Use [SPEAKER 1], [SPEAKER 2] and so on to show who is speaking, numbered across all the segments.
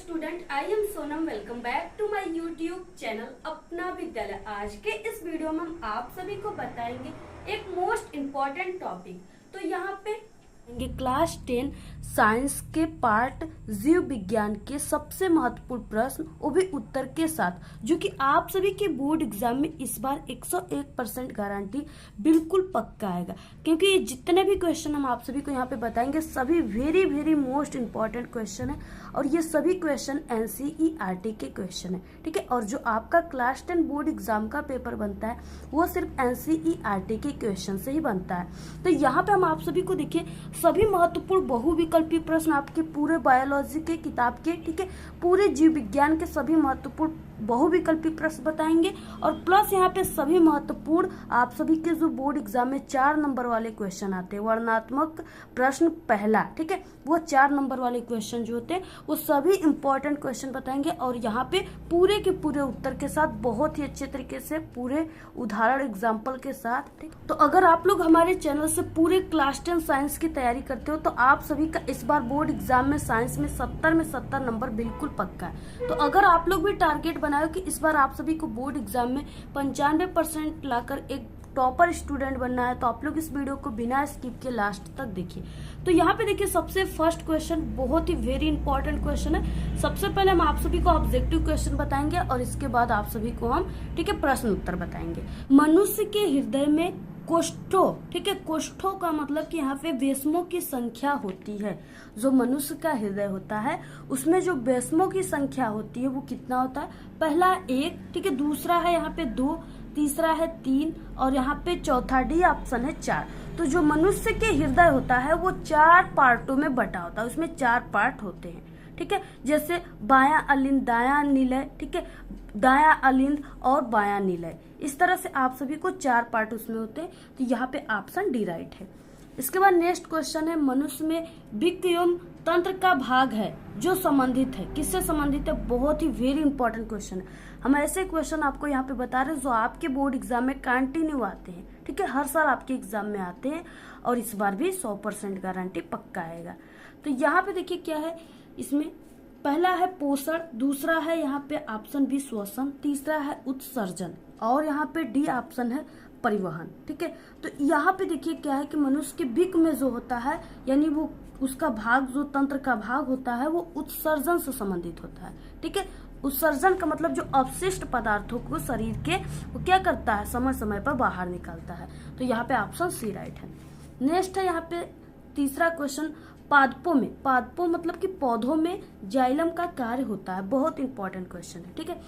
[SPEAKER 1] Student, I am Sonam. Welcome back to my YouTube channel Apna Vidyalaya. आज के इस वीडियो में हम आप सभी को बताएंगे एक मोस्ट इम्पॉर्टेंट टॉपिक। तो यहाँ पे क्लास 10 साइंस के पार्ट जीव विज्ञान के सबसे महत्वपूर्ण प्रश्न, वो भी उत्तर के साथ, जो कि आप सभी के बोर्ड एग्जाम में इस बार 101% गारंटी बिल्कुल पक्का आएगा। क्योंकि ये जितने भी क्वेश्चन हम आप सभी को यहाँ पे बताएंगे सभी very very most important question है, और ये सभी क्वेश्चन एनसीईआरटी के क्वेश्चन है। ठीक है, और जो आपका क्लास 10 बोर्ड एग्जाम का पेपर बनता है वो सिर्फ एनसीईआरटी के क्वेश्चन से ही बनता है। तो यहाँ पे हम आप सभी को देखिए सभी महत्वपूर्ण बहुविकल्पी प्रश्न आपके पूरे बायोलॉजी के किताब के, ठीक है, पूरे जीव विज्ञान के सभी महत्वपूर्ण बहुविकल्पी प्रश्न बताएंगे, और प्लस यहाँ पे सभी महत्वपूर्ण आप सभी के जो बोर्ड एग्जाम में 4 नंबर वाले क्वेश्चन आते हैं, वर्णनात्मक प्रश्न पहला, ठीक है, वो 4 नंबर वाले क्वेश्चन जो होते हैं वो सभी इंपॉर्टेंट क्वेश्चन बताएंगे, और यहाँ पे पूरे के पूरे उत्तर के साथ बहुत ही अच्छे तरीके से पूरे उदाहरण एग्जाम्पल के साथ। ठीक, तो अगर आप लोग हमारे चैनल से पूरे क्लास 10 साइंस की तैयारी करते हो तो आप सभी का इस बार बोर्ड एग्जाम में साइंस में 70 नंबर बिल्कुल पक्का है। तो अगर आप लोग भी टारगेट बनाओ कि इस बार आप सभी को बोर्ड एग्जाम में 95% लाकर एक टॉपर स्टूडेंट बनना है, तो आप लोग इस वीडियो को बिना स्किप के लास्ट तक देखिए। तो यहाँ पे देखिए सबसे फर्स्ट क्वेश्चन बहुत ही वेरी इंपॉर्टेंट क्वेश्चन है। सबसे पहले हम आप सभी को ऑब्जेक्टिव क्वेश्चन बताएंगे और इसके बाद आप सभी को हम, ठीक है, प्रश्न उत्तर बताएंगे। मनुष्य के हृदय में कोष्ठों, ठीक है, कोष्ठों का मतलब कि यहाँ पे वेशमों की संख्या होती है। जो मनुष्य का हृदय होता है उसमें जो वेशमों की संख्या होती है वो कितना होता है? पहला 1, ठीक है, दूसरा है यहाँ पे 2, तीसरा है 3, और यहाँ पे चौथा डी ऑप्शन है 4। तो जो मनुष्य के हृदय होता है वो 4 पार्टों में बटा होता है, उसमें 4 पार्ट होते हैं। ठीक है, जैसे बायां अलिंद, दायां निलय, ठीक है, दायां अलिंद और बायां निलय, इस तरह से आप सभी को 4 पार्ट उसमें होते हैं। तो यहाँ पे ऑप्शन डी राइट है। इसके बाद नेक्स्ट क्वेश्चन है, मनुष्य में वृक्क एवं तंत्र का भाग है जो संबंधित है, किससे संबंधित है? बहुत ही वेरी इंपॉर्टेंट क्वेश्चन है। हम ऐसे क्वेश्चन आपको यहाँ पे बता रहे हैं जो आपके बोर्ड एग्जाम में कंटिन्यू आते हैं। ठीक है, हर साल आपके एग्जाम में आते हैं, और इस बार भी 100% गारंटी पक्का आएगा। तो यहाँ पे देखिए क्या है, इसमें पहला है पोषण, दूसरा है यहाँ पे ऑप्शन बी श्वसन, तीसरा है उत्सर्जन, और यहाँ पे डी ऑप्शन है परिवहन। ठीक है, तो यहाँ पे देखिए क्या है कि मनुष्य के वृक्क में जो होता है, यानी वो उसका भाग, जो तंत्र का भाग होता है वो उत्सर्जन से संबंधित होता है। ठीक है, उत्सर्जन का मतलब जो अवशिष्ट पदार्थों को शरीर के वो क्या करता है, समय समय पर बाहर निकालता है। तो यहाँ पे ऑप्शन सी राइट है। नेक्स्ट है यहाँ पे तीसरा क्वेश्चन, पादपों में, पादपों मतलब कि पौधों में जाइलम का कार्य होता है। बहुत इंपॉर्टेंट क्वेश्चन है। ठीक है,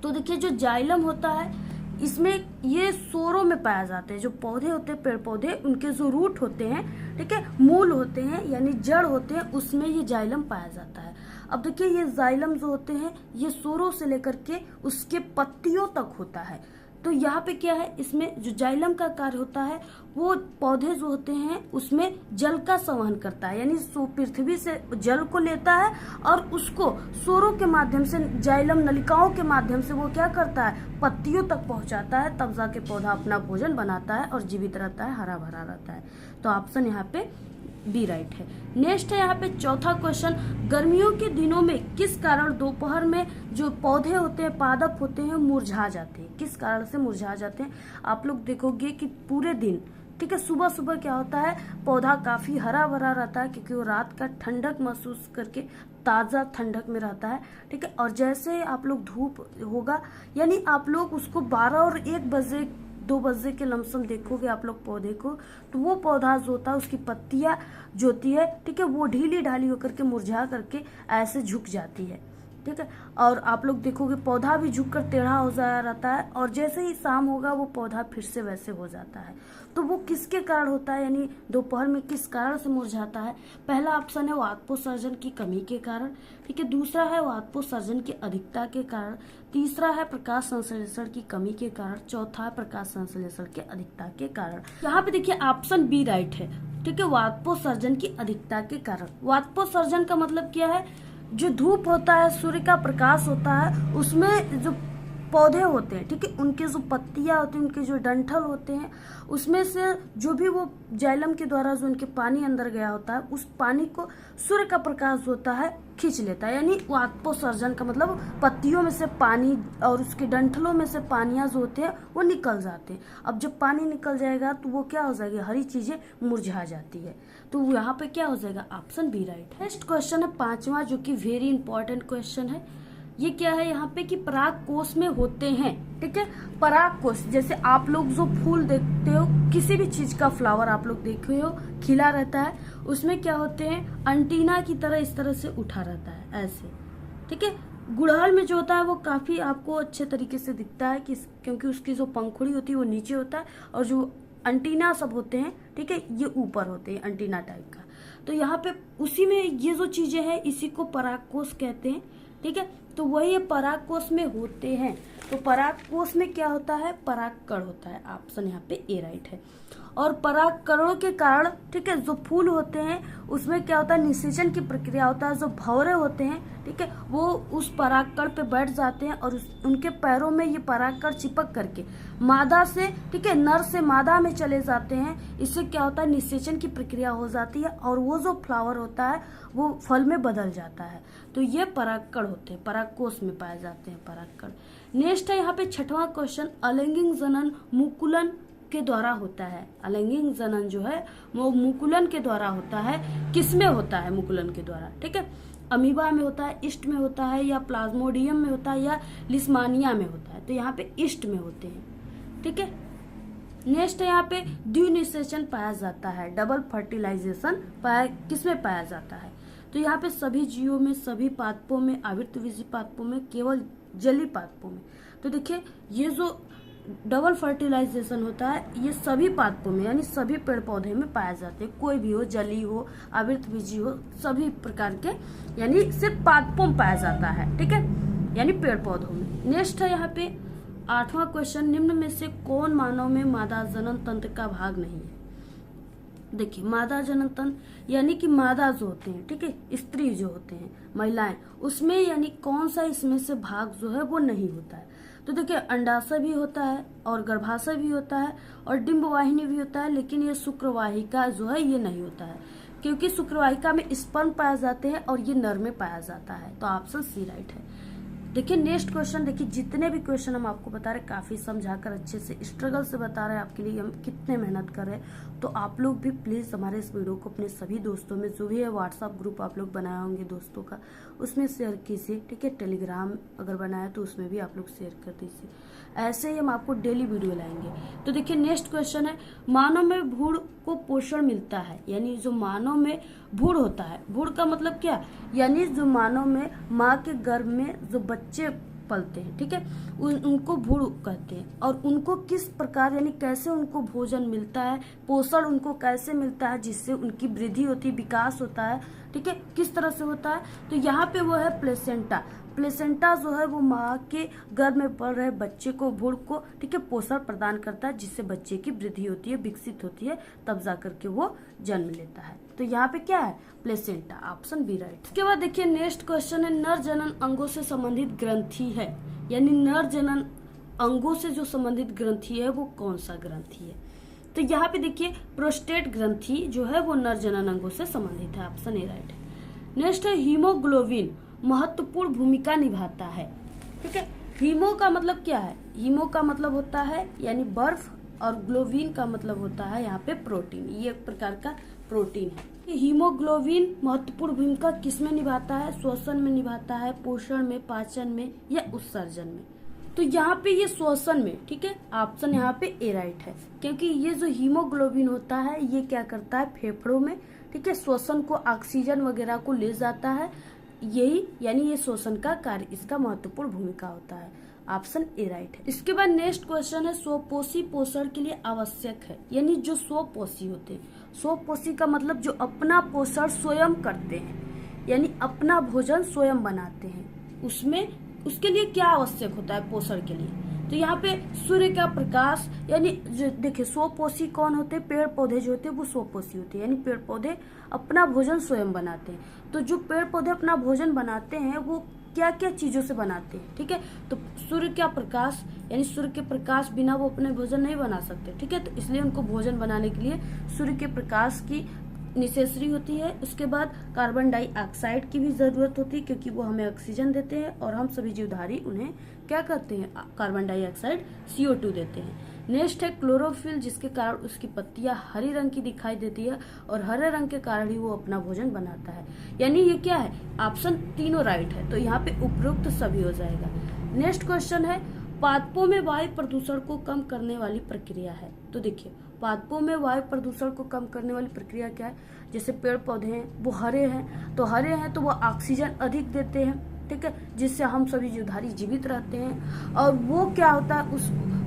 [SPEAKER 1] तो देखिए जो जाइलम होता है इसमें ये सोरों में पाया जाते हैं। जो पौधे होते हैं, पेड़ पौधे, उनके जो रूट होते हैं, ठीक है, मूल होते हैं यानी जड़ होते हैं, उसमें ये जाइलम पाया जाता है। अब देखिए ये जाइलम जो होते हैं ये सोरों से लेकर के उसके पत्तियों तक होता है। तो यहाँ पे क्या है, इसमें जो जाइलम का कार्य होता है वो पौधे जो होते हैं उसमें जल का संवहन करता है, यानी पृथ्वी से जल को लेता है और उसको सोरों के माध्यम से, जाइलम नलिकाओं के माध्यम से वो क्या करता है, पत्तियों तक पहुंचाता है, तब जाके पौधा अपना भोजन बनाता है और जीवित रहता है, हरा भरा रहता है। तो ऑप्शन यहाँ पे बी राइट है। नेक्स्ट है यहाँ पे चौथा क्वेश्चन, गर्मियों के दिनों में किस कारण दोपहर में जो पौधे होते हैं, पादप होते हैं, मुरझा जाते हैं? किस कारण से मुरझा जाते हैं? आप लोग देखोगे कि पूरे दिन, ठीक है, सुबह सुबह क्या होता है, पौधा काफी हरा भरा रहता है क्योंकि वो रात का ठंडक महसूस करके ताजा ठंडक में रहता है। ठीक है, और जैसे आप लोग धूप होगा, यानी आप लोग उसको 12 और 1 बजे 2 बजे के लमसम देखोगे आप लोग पौधे को, तो वो पौधा जो होता है उसकी पत्तियां जो होती है, ठीक है, वो ढीली ढाली होकर के मुरझा करके ऐसे झुक जाती है। ठीक है, और आप लोग देखोगे पौधा भी झुककर टेढ़ा हो जा रहता है, और जैसे ही शाम होगा वो पौधा फिर से वैसे हो जाता है। तो वो किसके कारण होता है, यानी दोपहर में किस कारण से मुरझाता है? पहला ऑप्शन है वातपोत्सर्जन की कमी के कारण, ठीक है, दूसरा है वातपोत्सर्जन की अधिकता के कारण, तीसरा है प्रकाश संश्लेषण की कमी के कारण, चौथा है प्रकाश संश्लेषण के अधिकता के कारण। यहाँ पे देखिए ऑप्शन बी राइट है। ठीक है, वातपोत्सर्जन की अधिकता के कारण। वातपोत्सर्जन का मतलब क्या है, जो धूप होता है, सूर्य का प्रकाश होता है, उसमें जो पौधे होते हैं, ठीक है, उनके जो पत्तियां होती हैं, उनके जो डंठल होते हैं, उसमें से जो भी वो जाइलम के द्वारा जो उनके पानी अंदर गया होता है, उस पानी को सूर्य का प्रकाश होता है खींच लेता है। यानी वाष्पोत्सर्जन का मतलब पत्तियों में से पानी और उसके डंठलों में से पानियां जो होते हैं वो निकल जाते हैं। अब जब पानी निकल जाएगा तो वो क्या हो जाएगी, हरी चीजें मुरझा जाती है। तो यहाँ पे क्या हो जाएगा, option B right. Next question है 5वां, जो कि वेरी इंपॉर्टेंट क्वेश्चन है। ये क्या है यहाँ पे कि पराग कोष में होते हैं, ठीक है। पराग कोष, जैसे आप लोग जो फूल देखते हो, किसी भी चीज का फ्लावर आप लोग देखे हो खिला रहता है, उसमें क्या होते हैं, अंटीना की तरह इस तरह से उठा रहता है ऐसे, ठीक है। गुड़हल में जो होता है वो काफी आपको अच्छे तरीके से दिखता है कि क्योंकि उसकी जो पंखुड़ी होती है वो नीचे होता है और जो अंटीना सब होते हैं, ठीक है, ये ऊपर होते हैं अंटीना टाइप का। तो यहाँ पे उसी में ये जो चीजें हैं इसी को परागकोष कहते हैं, ठीक है। तो वही परागकोष में होते हैं। तो परागकोष में क्या होता है, परागकण होता है। ऑप्शन यहाँ पे ए राइट है। और परागकणों के कारण, ठीक है, जो फूल होते हैं उसमें क्या होता है, निषेचन की प्रक्रिया होता है। जो भंवरे होते हैं, ठीक है, वो उस परागकण पे बैठ जाते हैं और उनके पैरों में ये परागकण चिपक करके मादा से, ठीक है, नर से मादा में चले जाते हैं। इससे क्या होता है, निषेचन की प्रक्रिया हो जाती है और वो जो फ्लावर होता है वो फल में बदल जाता है। तो ये परागकण होते हैं, परागकोष में पाए जाते हैं परागकण। नेक्स्ट है यहाँ पे 6वां क्वेश्चन, अलैंगिक जनन मुकुलन के द्वारा होता है। अलैंगिक जनन जो है वो मुकुलन के द्वारा होता है। किसमें होता है मुकुलन के द्वारा, ठीक है, अमीबा में होता है, ईस्ट में होता है, या प्लाज्मोडियम में होता है, या लिस्मानिया में होता है। तो यहाँ पे ईस्ट में होते हैं, ठीक है। नेक्स्ट है यहाँ पे द्विनिषेचन पाया जाता है, डबल फर्टिलाइजेशन किसमें पाया जाता है। तो यहाँ पे सभी जीवों में, सभी पादपों में, आवृतबीजी पादपों में, केवल जलीय पादपों में। तो देखिए ये जो डबल फर्टिलाइजेशन होता है ये सभी पादपों में यानी सभी पेड़ पौधे में पाए जाते हैं, कोई भी हो, जलीय हो, आवृतबीजी हो, सभी प्रकार के, यानी सिर्फ पादपों में पाया जाता है, ठीक है, यानी पेड़ पौधों में। नेक्स्ट है यहाँ पे 8वां क्वेश्चन, निम्न में से कौन मानव में मादा जनन तंत्र का भाग नहीं है। देखिए मादा जनन तंत्र यानी कि मादा जो होते हैं, ठीक है, स्त्री जो होते हैं, महिलाएं, उसमें यानी कौन सा इसमें से भाग जो है वो नहीं होता है। तो देखिए अंडाशय भी होता है और गर्भाशय भी होता है और डिंबवाहिनी भी होता है, लेकिन ये शुक्रवाहिका जो है ये नहीं होता है, क्योंकि शुक्रवाहिका में स्पर्म पाए जाते हैं और ये नर में पाया जाता है। तो ऑप्शन सी राइट है। देखिए नेक्स्ट क्वेश्चन, देखिए जितने भी क्वेश्चन हम आपको बता रहे काफी समझाकर अच्छे से स्ट्रगल से बता रहे हैं आपके लिए, हम कितने मेहनत कर रहे हैं। तो आप लोग भी प्लीज हमारे इस वीडियो को अपने सभी दोस्तों में, जो भी है व्हाट्सएप ग्रुप आप लोग बनाए होंगे दोस्तों का, उसमें शेयर कीजिए, ठीक है। टेलीग्राम अगर बनाया तो उसमें भी आप लोग शेयर कर दीजिए। ऐसे ही हम आपको डेली वीडियो लाएंगे। तो देखिए नेक्स्ट क्वेश्चन है, मानव में भ्रूण को पोषण मिलता है, यानी जो मानव में भ्रूण होता है, भ्रूण का मतलब क्या, यानी जो मानव में माँ के गर्भ में जो बच्चे पलते हैं, ठीक है, उनको भ्रूण कहते हैं। और उनको किस प्रकार यानी कैसे उनको भोजन मिलता है, पोषण उनको कैसे मिलता है, जिससे उनकी वृद्धि होती है, विकास होता है, ठीक है, किस तरह से होता है। तो यहाँ पे वो है प्लेसेंटा। प्लेसेंटा जो है वो माँ के गर्भ में पल रहे बच्चे को, भ्रूण को, ठीक है, पोषण प्रदान करता है, जिससे बच्चे की वृद्धि होती है, विकसित होती है, तब जा करके वो जन्म लेता है। तो यहाँ पे क्या है, प्लेसेंटा, ऑप्शन बी राइट। इसके बाद देखिए नेक्स्ट क्वेश्चन है, नर जनन अंगों से संबंधित ग्रंथि है, यानी नर जनन अंगों से जो संबंधित ग्रंथि है वो कौन सा ग्रंथि है। तो यहाँ पे देखिए प्रोस्टेट ग्रंथि जो है वो नर जनन अंगों से संबंधित है, ऑप्शन ए राइट है। नेक्स्ट है हीमोग्लोबिन महत्वपूर्ण भूमिका निभाता है, ठीक है। हीमो का मतलब क्या है, हीमो का मतलब होता है यानी बर्फ, और ग्लोबिन का मतलब होता है यहाँ पे प्रोटीन, ये एक प्रकार का प्रोटीन है। हीमोग्लोबिन महत्वपूर्ण भूमिका किसमें निभाता है, श्वसन में निभाता है, पोषण में, पाचन में, या उत्सर्जन में। तो यहाँ पे ये श्वसन में, ठीक है, ऑप्शन यहाँ पे ए राइट है, क्योंकि ये जो हीमोग्लोबिन होता है ये क्या करता है, फेफड़ों में, ठीक है, श्वसन को, ऑक्सीजन वगैरह को ले जाता है, यही यानी ये श्वसन का कार्य, इसका महत्वपूर्ण भूमिका होता है, ऑप्शन ए राइट है। इसके बाद नेक्स्ट क्वेश्चन है, स्वपोषी पोषण के लिए आवश्यक है, यानी जो स्वपोषी होते हैं, स्वपोषी का मतलब जो अपना पोषण स्वयं करते हैं, यानी अपना भोजन स्वयं बनाते हैं, उसमें उसके लिए क्या आवश्यक होता है पोषण के लिए। तो यहाँ पे सूर्य का प्रकाश, यानी देखिए स्वपोषी कौन होते हैं, पेड़ पौधे जो होते हैं वो स्वपोषी होते हैं, यानी पेड़ पौधे अपना भोजन स्वयं बनाते हैं। तो जो पेड़ पौधे अपना भोजन बनाते हैं वो क्या क्या चीजों से बनाते हैं, ठीक है। तो सूर्य का प्रकाश यानी सूर्य के प्रकाश बिना वो अपने भोजन नहीं बना सकते, ठीक है। तो इसलिए उनको भोजन बनाने के लिए सूर्य के प्रकाश की नेसेसरी होती है। उसके बाद कार्बन डाइऑक्साइड की भी जरूरत होती है, क्योंकि वो हमें ऑक्सीजन देते हैं और हम सभी जीवधारी उन्हें क्या करते हैं, कार्बन डाइऑक्साइड CO2 देते हैं। नेक्स्ट है क्लोरोफिल, जिसके कारण उसकी पत्तियां हरे रंग की दिखाई देती है और हरे रंग के कारण ही वो अपना भोजन बनाता है। यानी ये क्या है, ऑप्शन तीनों राइट है, तो यहाँ पे उपरोक्त सभी हो जाएगा। नेक्स्ट क्वेश्चन है पादपों में वायु प्रदूषण को कम करने वाली प्रक्रिया है। तो देखिए पादपों में वायु प्रदूषण को कम करने वाली प्रक्रिया क्या है, जैसे पेड़ पौधे हैं वो हरे हैं, तो हरे हैं तो वो ऑक्सीजन अधिक देते हैं, ठीक है, जिससे हम सभी जीवधारी जीवित रहते हैं। और वो क्या होता है,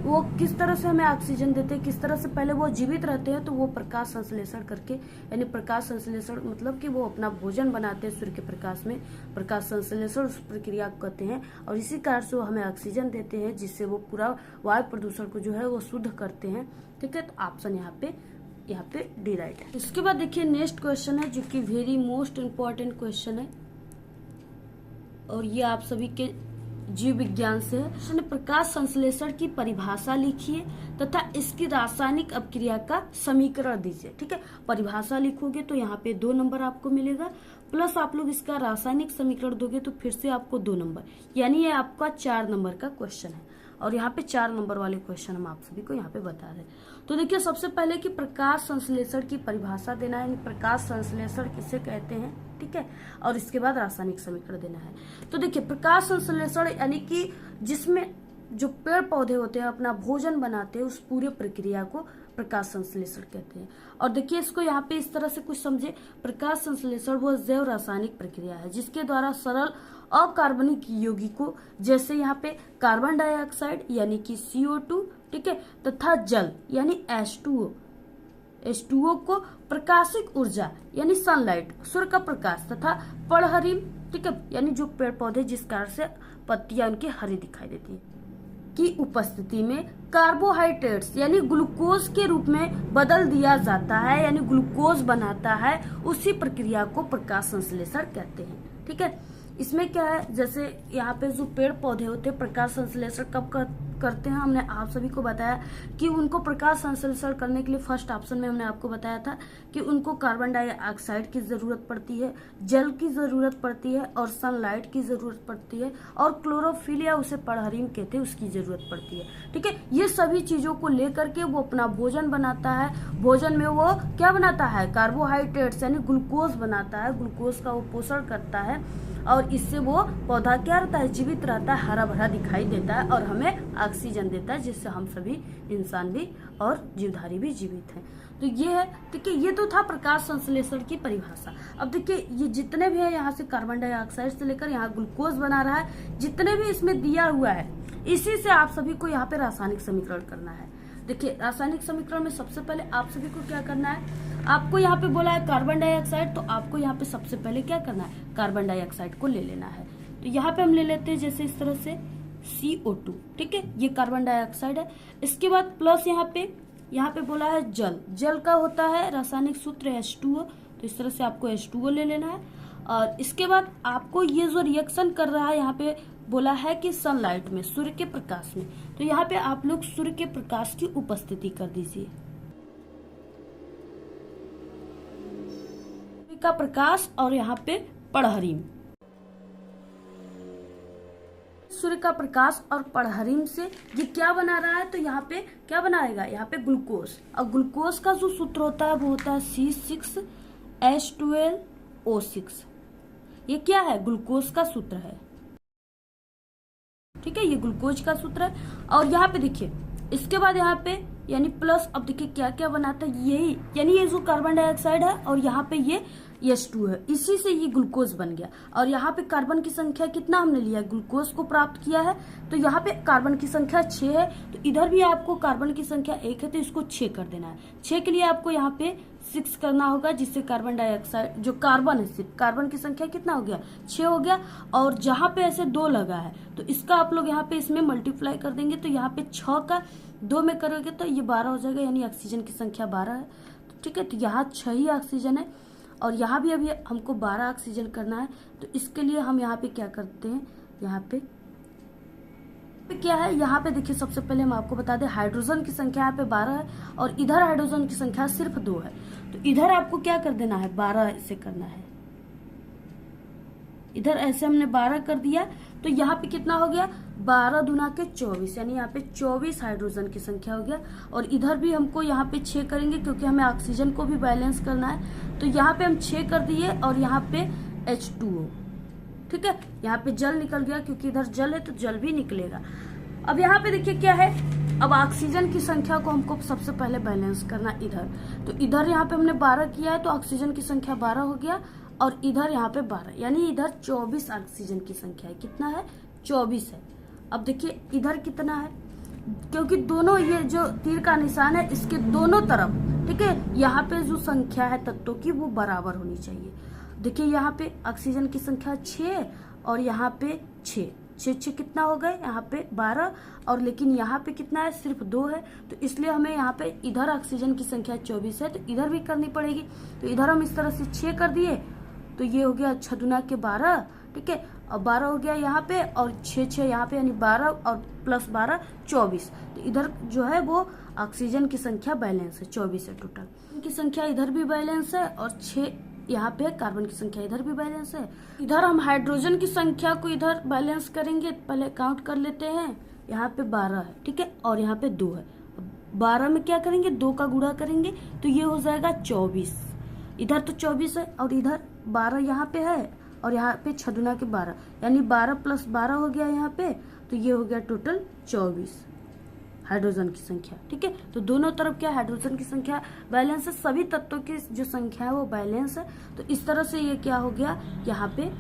[SPEAKER 1] वो किस तरह से हमें ऑक्सीजन देते हैं, किस तरह से, पहले वो जीवित रहते हैं तो वो प्रकाश संश्लेषण करके, यानी प्रकाश संश्लेषण मतलब कि वो अपना भोजन बनाते हैं सूर्य के प्रकाश में, प्रकाश संश्लेषण उस प्रक्रिया को कहते हैं। और इसी कारण से वो हमें ऑक्सीजन देते हैं, जिससे वो पूरा वायु प्रदूषण को जो है वो शुद्ध करते हैं, ठीक है। तो ऑप्शन यहाँ पे डी राइट है। इसके बाद देखिए नेक्स्ट क्वेश्चन है, जो कि वेरी मोस्ट इम्पोर्टेंट क्वेश्चन है और ये आप सभी के जीव विज्ञान से है। प्रकाश संश्लेषण की परिभाषा लिखिए तथा इसकी रासायनिक अपक्रिया का समीकरण दीजिए, ठीक है। परिभाषा लिखोगे तो यहाँ पे 2 नंबर आपको मिलेगा, प्लस आप लोग इसका रासायनिक समीकरण दोगे तो फिर से आपको 2 नंबर, यानी ये आपका 4 नंबर का क्वेश्चन है। और यहाँ पे 4 नंबर वाले क्वेश्चन हम आप सभी को यहाँ पे बता रहे हैं। तो देखिए सबसे पहले कि प्रकाश संश्लेषण की परिभाषा देना है, प्रकाश संश्लेषण किसे कहते हैं, ठीक है। और इसके बाद रासायनिक समीकरण देना है। तो देखिए प्रकाश संश्लेषण यानी कि जिसमें जो पेड़ पौधे होते हैं अपना भोजन बनाते हैं, उस पूरे प्रक्रिया को प्रकाश संश्लेषण कहते हैं। और देखिए इसको यहाँ पे इस तरह से कुछ समझे, प्रकाश संश्लेषण वो जैव रासायनिक प्रक्रिया है जिसके द्वारा सरल अकार्बनिक यौगिकों जैसे यहाँ पे कार्बन डाइऑक्साइड यानी कि CO2, ठीक है, तथा जल यानी H2O को प्रकाशिक ऊर्जा यानी सनलाइट, सूर्य का प्रकाश तथा पड़हरिम, ठीक है, यानी जो पेड़ पौधे जिस कारण से पत्तियां उनकी हरी दिखाई देती है, की उपस्थिति में कार्बोहाइड्रेट्स यानी ग्लूकोज के रूप में बदल दिया जाता है, यानी ग्लूकोज बनाता है, उसी प्रक्रिया को प्रकाश संश्लेषण कहते हैं, ठीक है। इसमें क्या है, जैसे यहाँ पे जो पेड़ पौधे होते हैं प्रकाश संश्लेषण कब करते हैं, हमने आप सभी को बताया कि उनको प्रकाश संश्लेषण करने के लिए फर्स्ट ऑप्शन में हमने आपको बताया था कि उनको कार्बन डाइऑक्साइड की जरूरत पड़ती है, जल की जरूरत पड़ती है और सनलाइट की जरूरत पड़ती है और क्लोरोफिल या उसे पड़हरिम कहते हैं उसकी जरूरत पड़ती है, ठीक है। ये सभी चीजों को लेकर के वो अपना भोजन बनाता है। भोजन में वो क्या बनाता है, कार्बोहाइड्रेट्स यानी ग्लूकोज बनाता है, ग्लूकोज का वो पोषण करता है और इससे वो पौधा क्या रहता है, जीवित रहता है, हरा भरा दिखाई देता है और हमें ऑक्सीजन देता है, जिससे हम सभी इंसान भी और जीवधारी भी जीवित हैं। तो ये है, ठीक है, ये तो था प्रकाश संश्लेषण की परिभाषा। अब देखिए ये जितने भी है, यहाँ से कार्बन डाइऑक्साइड से लेकर यहाँ ग्लूकोज बना रहा है, जितने भी इसमें दिया हुआ है, इसी से आप सभी को यहाँ पे रासायनिक समीकरण करना है। देखिए रासायनिक समीकरण में सबसे पहले आप सभी को क्या करना है, आपको यहाँ पे बोला है कार्बन डाइऑक्साइड, तो आपको यहाँ पे सबसे पहले क्या करना है, कार्बन डाइऑक्साइड को ले लेना है। तो यहाँ पे हम ले लेते हैं जैसे इस तरह से CO2, ठीक है, ये कार्बन डाइऑक्साइड है। इसके बाद प्लस यहाँ पे बोला है जल, जल का होता है रासायनिक सूत्र H2O, तो इस तरह से आपको H2O ले लेना है। और इसके बाद आपको ये जो रिएक्शन कर रहा है, यहाँ पे बोला है कि सनलाइट में, सूर्य के प्रकाश में, तो यहाँ पे आप लोग सूर्य के प्रकाश की उपस्थिति कर दीजिए, का प्रकाश और यहाँ पे पड़हरिम, सूर्य का प्रकाश और पड़हरिम से ये क्या बना रहा है, तो यहाँ पे क्या बनाएगा, यहाँ पे ग्लूकोज, और ग्लूकोज का जो सूत्र होता है वो होता है C6H12O6, ये क्या है, ग्लूकोज का सूत्र है, ठीक है, ये ग्लूकोज का सूत्र है। और यहाँ पे देखिए इसके बाद यहाँ पे यानी प्लस, अब देखिए क्या क्या बनाता है, यही यानी ये जो कार्बन डाइऑक्साइड है और यहाँ पे ये H2 है, इसी से ये ग्लूकोज बन गया। और यहाँ पे कार्बन की संख्या कितना हमने लिया है, ग्लूकोज को प्राप्त किया है, तो यहाँ पे कार्बन की संख्या 6 है, तो इधर भी आपको कार्बन की संख्या 1 है, तो इसको 6 कर देना है। 6 के लिए आपको यहाँ पे 6 करना होगा, जिससे कार्बन डाइऑक्साइड जो कार्बन है, सिर्फ कार्बन की संख्या कितना हो गया, 6 हो गया। और जहाँ पे ऐसे 2 लगा है तो इसका आप लोग यहाँ पे इसमें मल्टीप्लाई कर देंगे, तो यहाँ पे 6 का 2 में करोगे तो ये 12 हो जाएगा, यानी ऑक्सीजन की संख्या 12 है, ठीक है। तो यहाँ 6 ही ऑक्सीजन है। और यहाँ भी अभी हमको 12 ऑक्सीजन करना है। तो इसके लिए हम यहाँ पे क्या करते हैं, यहाँ पे क्या है, यहाँ पे देखिए सबसे पहले हम आपको बता दें हाइड्रोजन की संख्या यहाँ पे 12 है और इधर हाइड्रोजन की संख्या सिर्फ 2 है। तो इधर आपको क्या कर देना है, 12 से करना है। इधर ऐसे हमने 12 कर दिया तो यहाँ पे कितना हो गया, 12 दूना के 24, यानी यहाँ पे 24 हाइड्रोजन की संख्या हो गया। और इधर भी हमको यहाँ पे 6 करेंगे क्योंकि हमें ऑक्सीजन को भी बैलेंस करना है। तो यहाँ पे हम 6 कर दिए और यहाँ पे H2O, ठीक है। यहाँ पे जल निकल गया क्योंकि इधर जल है तो जल भी निकलेगा। अब यहाँ पे देखिए क्या है, अब ऑक्सीजन की संख्या को हमको सबसे पहले बैलेंस करना इधर। तो इधर यहाँ पे हमने 12 किया है तो ऑक्सीजन की संख्या 12 हो गया और इधर यहाँ पे 12, यानी इधर 24 ऑक्सीजन की संख्या है। कितना है, 24 है। अब देखिए इधर कितना है, क्योंकि दोनों ये जो तीर का निशान है इसके दोनों तरफ, ठीक है, यहाँ पे जो संख्या है तत्वों की वो बराबर होनी चाहिए। देखिए यहाँ पे ऑक्सीजन की संख्या 6 और यहाँ पे 6 कितना हो गए, यहाँ पे 12, और लेकिन यहाँ पे कितना है, सिर्फ 2 है। तो इसलिए हमें यहाँ पे इधर ऑक्सीजन की संख्या 24 है तो इधर भी करनी पड़ेगी। तो इधर हम इस तरह से 6 कर दिए तो ये हो गया 6 दूना के 12, ठीक है, और 12 हो गया यहाँ पे और 6 यहाँ पे, यानी 12 और प्लस 12 24। तो इधर जो है वो ऑक्सीजन की संख्या बैलेंस है, 24 है टोटल। इनकी संख्या इधर भी बैलेंस है और 6 यहाँ पे कार्बन की संख्या इधर भी बैलेंस है। इधर हम हाइड्रोजन की संख्या को इधर बैलेंस करेंगे, पहले काउंट कर लेते हैं। यहाँ पे 12 है, ठीक है, और यहाँ पे 2 है। 12 में क्या करेंगे, 2 का गुणा करेंगे तो ये हो जाएगा 24। इधर तो 24 है और इधर 12 यहाँ पे है और यहाँ पे 6 दूना के 12, यानी 12 प्लस 12 हो गया यहाँ पे। तो ये हो गया टोटल 24 हाइड्रोजन की संख्या, ठीक है। तो दोनों तरफ क्या, हाइड्रोजन की संख्या बैलेंस है, सभी तत्वों की जो संख्या है वो बैलेंस है। तो इस तरह से ये क्या हो गया, यहाँ पे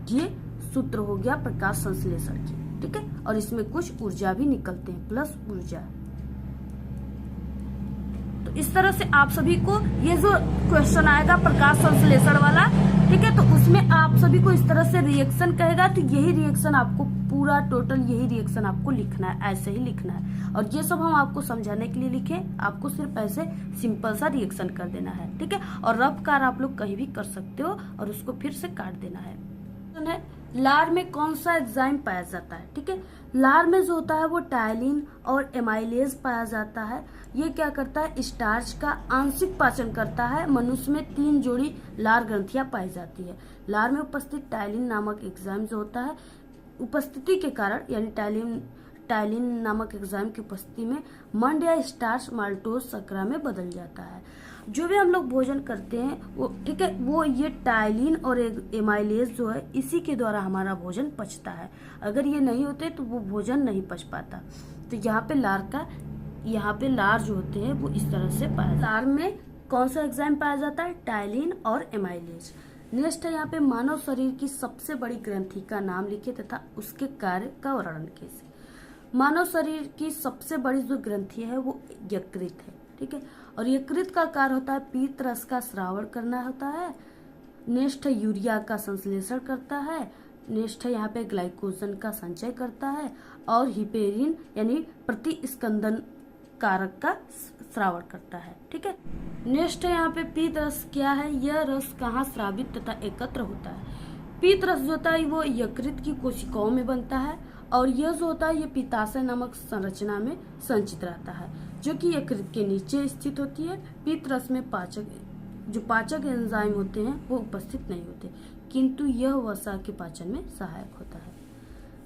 [SPEAKER 1] ये सूत्र हो गया प्रकाश संश्लेषण की, ठीक है। और इसमें कुछ ऊर्जा भी निकलते हैं, प्लस ऊर्जा। तो इस तरह से आप सभी को ये जो क्वेश्चन आएगा प्रकाश संश्लेषण वाला, ठीक है, तो उसमें आप सभी को इस तरह से रिएक्शन कहेगा तो यही रिएक्शन आपको पूरा टोटल यही रिएक्शन आपको लिखना है, ऐसे ही लिखना है। और ये सब हम आपको समझाने के लिए लिखे, आपको सिर्फ ऐसे सिंपल सा रिएक्शन कर देना है, ठीक है। और रफ कार आप लोग कहीं भी कर सकते हो और उसको फिर से काट देना है। लार में कौन सा एंजाइम पाया जाता है, ठीक है। लार में जो होता है वो टायलिन और एमाइलेज पाया जाता है। ये क्या करता है, स्टार्च का आंशिक पाचन करता है। मनुष्य में 3 जोड़ी लार ग्रंथियां पाई जाती है। लार में उपस्थित टायलिन नामक एंजाइम जो होता है, उपस्थिति के कारण, यानी टायलिन नामक एंजाइम की उपस्थिति में मंड या स्टार्च माल्टोज शर्करा में बदल जाता है। जो भी हम लोग भोजन करते हैं वो, ठीक है, वो ये टायलिन और एमाइलेज जो है इसी के द्वारा हमारा भोजन पचता है। अगर ये नहीं होते तो वो भोजन नहीं पच पाता। तो यहाँ पे लार जो होते हैं वो इस तरह से पाया। लार में कौन सा एंजाइम पाया जाता है, टायलिन और एमाइलेज। नेक्स्ट है यहाँ पे मानव शरीर की सबसे बड़ी ग्रंथि का नाम लिखे तथा उसके कार्य का वर्णन कीजिए। मानव शरीर की सबसे बड़ी जो ग्रंथि है वो यकृत है, ठीक है। और यकृत का कार्य होता है पीत रस का स्रावण करना होता है। नेक्स्ट है यूरिया का संश्लेषण करता है। नेक्स्ट है यहाँ पे ग्लाइकोजन का संचय करता है और हिपेरिन यानी प्रतिस्कंदन कारक का स्रावण करता है, ठीक है। नेक्स्ट है यहाँ पे पीत रस क्या है, यह रस कहाँ स्रावित तथा एकत्र होता है। पीत रस जो होता है वो यकृत की कोशिकाओं में बनता है और यह जो होता है ये पित्ताशय नामक संरचना में संचित रहता है जो कि यकृत के नीचे स्थित होती है। पीत रस में पाचक एंजाइम होते हैं वो उपस्थित नहीं होते, किंतु यह वसा के पाचन में सहायक होता है।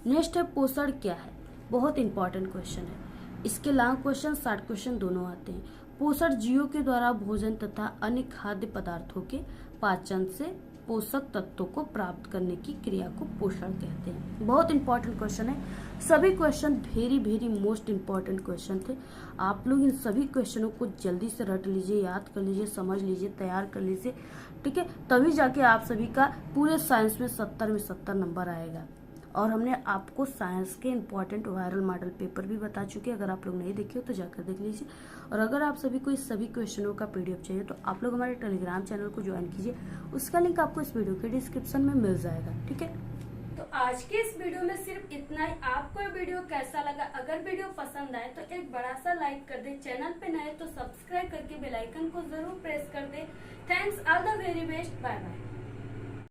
[SPEAKER 1] नेक्स्ट है पोषण क्या है, बहुत इंपॉर्टेंट क्वेश्चन है। इसके लॉन्ग क्वेश्चन, शॉर्ट क्वेश्चन दोनों आते हैं। पोषण जीवों के द्वारा भोजन तथा अन्य खाद्य पदार्थों के पाचन से पोषक तत्वों को प्राप्त करने की क्रिया को पोषण कहते हैं। बहुत इंपॉर्टेंट क्वेश्चन है। सभी question very most important question थे। आप लोग इन सभी क्वेश्चनों को जल्दी से रट लीजिए, याद कर लीजिए, समझ लीजिए, तैयार कर लीजिए, ठीक है। तभी जाके आप सभी का पूरे साइंस में 70 में 70 नंबर आएगा। और हमने आपको साइंस के इंपॉर्टेंट वायरल मॉडल पेपर भी बता चुके हैं। अगर आप लोग नहीं देखे हो तो जाकर देख लीजिए। और अगर आप सभी को इस सभी क्वेश्चनों का पीडीएफ चाहिए तो आप लोग हमारे टेलीग्राम चैनल को ज्वाइन कीजिए। उसका लिंक आपको इस वीडियो के डिस्क्रिप्शन में मिल जाएगा, ठीक है। तो आज के इस वीडियो में सिर्फ इतना ही। आपको ये वीडियो कैसा लगा? अगर वीडियो पसंद आए तो एक बड़ा सा लाइक कर दे, चैनल पे नए तो सब्सक्राइब करके बेल आइकन को जरूर प्रेस कर दे। Thanks, all the very best, bye bye.